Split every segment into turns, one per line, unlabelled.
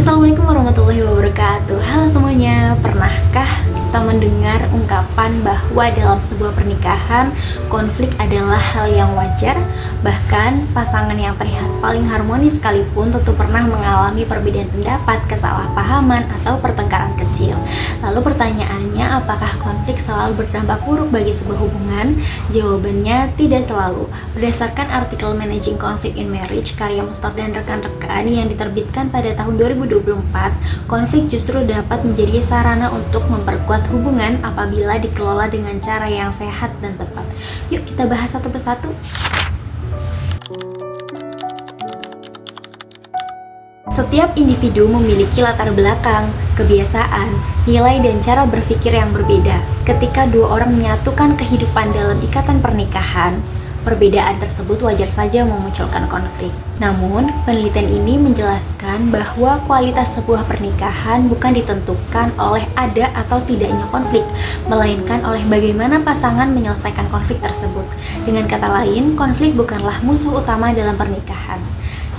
Assalamualaikum warahmatullahi wabarakatuh. Halo semuanya, pernahkah kita mendengar ungkapan bahwa dalam sebuah pernikahan konflik adalah hal yang wajar? Bahkan pasangan yang terlihat paling harmonis sekalipun tentu pernah mengalami perbedaan pendapat, kesalahpahaman, atau pertengkaran kecil. Lalu pertanyaannya, apakah konflik selalu berdampak buruk bagi sebuah hubungan? Jawabannya tidak selalu. Berdasarkan artikel Managing Conflict in Marriage karya Mustar dan rekan-rekan yang diterbitkan pada tahun 2024, konflik justru dapat menjadi sarana untuk memperkuat hubungan apabila dikelola dengan cara yang sehat dan tepat. Yuk kita bahas satu persatu. Setiap individu memiliki latar belakang, kebiasaan, nilai dan cara berpikir yang berbeda. Ketika dua orang menyatukan kehidupan dalam ikatan pernikahan, perbedaan tersebut wajar saja memunculkan konflik. Namun, penelitian ini menjelaskan bahwa kualitas sebuah pernikahan bukan ditentukan oleh ada atau tidaknya konflik, melainkan oleh bagaimana pasangan menyelesaikan konflik tersebut. Dengan kata lain, konflik bukanlah musuh utama dalam pernikahan.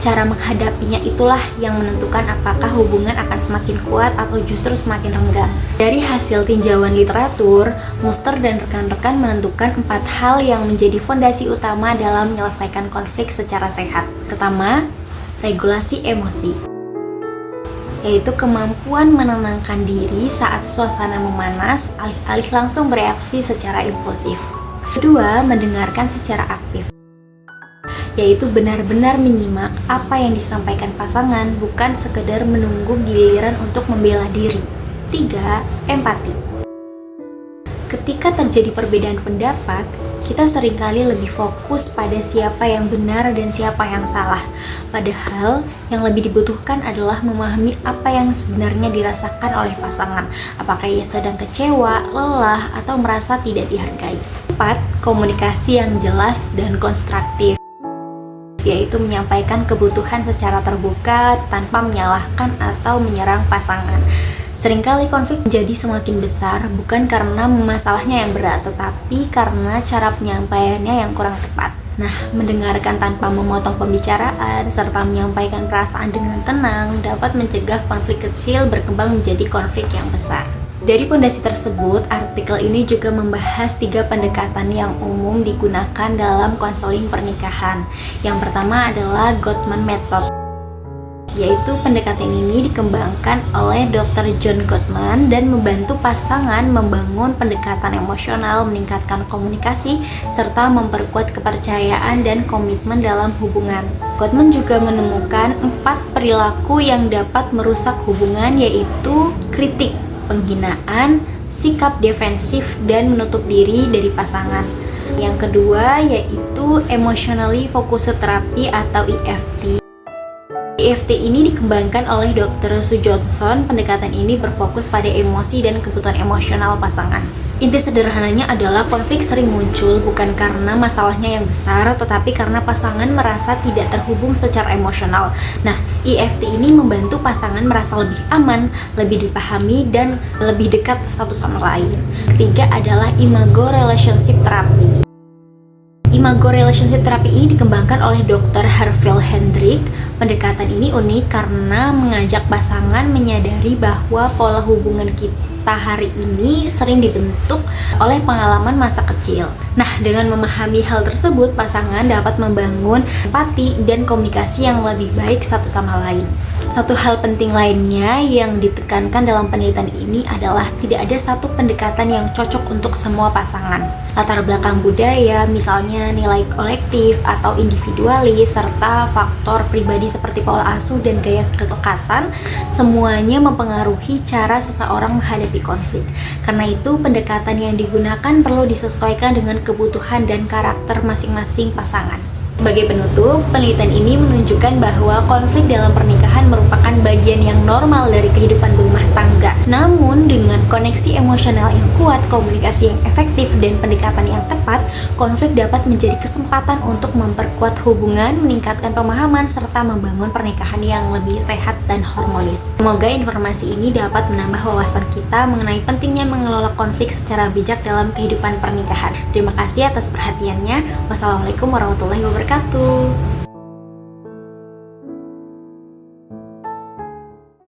Cara menghadapinya itulah yang menentukan apakah hubungan akan semakin kuat atau justru semakin renggang. Dari hasil tinjauan literatur, Mustar dan rekan-rekan menentukan 4 hal yang menjadi fondasi utama dalam menyelesaikan konflik secara sehat. Pertama, regulasi emosi, yaitu kemampuan menenangkan diri saat suasana memanas, alih-alih langsung bereaksi secara impulsif. Kedua, mendengarkan secara aktif, yaitu benar-benar menyimak apa yang disampaikan pasangan, bukan sekedar menunggu giliran untuk membela diri. 3. Empati. Ketika terjadi perbedaan pendapat, kita seringkali lebih fokus pada siapa yang benar dan siapa yang salah. Padahal, yang lebih dibutuhkan adalah memahami apa yang sebenarnya dirasakan oleh pasangan. Apakah ia sedang kecewa, lelah, atau merasa tidak dihargai. 4. Komunikasi yang jelas dan konstruktif, yaitu menyampaikan kebutuhan secara terbuka tanpa menyalahkan atau menyerang pasangan. Seringkali konflik menjadi semakin besar bukan karena masalahnya yang berat, tetapi karena cara penyampaiannya yang kurang tepat. Nah, mendengarkan tanpa memotong pembicaraan serta menyampaikan perasaan dengan tenang dapat mencegah konflik kecil berkembang menjadi konflik yang besar. Dari fondasi tersebut, artikel ini juga membahas 3 pendekatan yang umum digunakan dalam konseling pernikahan. Yang pertama adalah Gottman Method, yaitu pendekatan ini dikembangkan oleh Dr. John Gottman dan membantu pasangan membangun pendekatan emosional, meningkatkan komunikasi, serta memperkuat kepercayaan dan komitmen dalam hubungan. Gottman juga menemukan 4 perilaku yang dapat merusak hubungan, yaitu kritik, penghinaan, sikap defensif, dan menutup diri dari pasangan. Yang kedua yaitu Emotionally Focused Therapy atau EFT. EFT ini dikembangkan oleh Dr. Sue Johnson. Pendekatan ini berfokus pada emosi dan kebutuhan emosional pasangan. Inti sederhananya adalah konflik sering muncul bukan karena masalahnya yang besar, tetapi karena pasangan merasa tidak terhubung secara emosional. Nah, EFT ini membantu pasangan merasa lebih aman, lebih dipahami, dan lebih dekat satu sama lain. Ketiga adalah Imago Relationship Therapy. Imago Relationship Therapy ini dikembangkan oleh Dr. Harville Hendrick. Pendekatan ini unik karena mengajak pasangan menyadari bahwa pola hubungan kita hari ini sering dibentuk oleh pengalaman masa kecil. Nah, dengan memahami hal tersebut, pasangan dapat membangun empati dan komunikasi yang lebih baik satu sama lain. Satu hal penting lainnya yang ditekankan dalam penelitian ini adalah tidak ada satu pendekatan yang cocok untuk semua pasangan. Latar belakang budaya, misalnya nilai kolektif atau individualis, serta faktor pribadi seperti pola asuh dan gaya kelekatan, semuanya mempengaruhi cara seseorang menghadapi konflik. Karena itu, pendekatan yang digunakan perlu disesuaikan dengan kebutuhan dan karakter masing-masing pasangan. Sebagai penutup, penelitian ini menunjukkan bahwa konflik dalam pernikahan merupakan bagian yang normal dari kehidupan berumah tangga. Namun, dengan koneksi emosional yang kuat, komunikasi yang efektif, dan pendekatan yang tepat, konflik dapat menjadi kesempatan untuk memperkuat hubungan, meningkatkan pemahaman, serta membangun pernikahan yang lebih sehat dan harmonis. Semoga informasi ini dapat menambah wawasan kita mengenai pentingnya mengelola konflik secara bijak dalam kehidupan pernikahan. Terima kasih atas perhatiannya. Wassalamualaikum warahmatullahi wabarakatuh.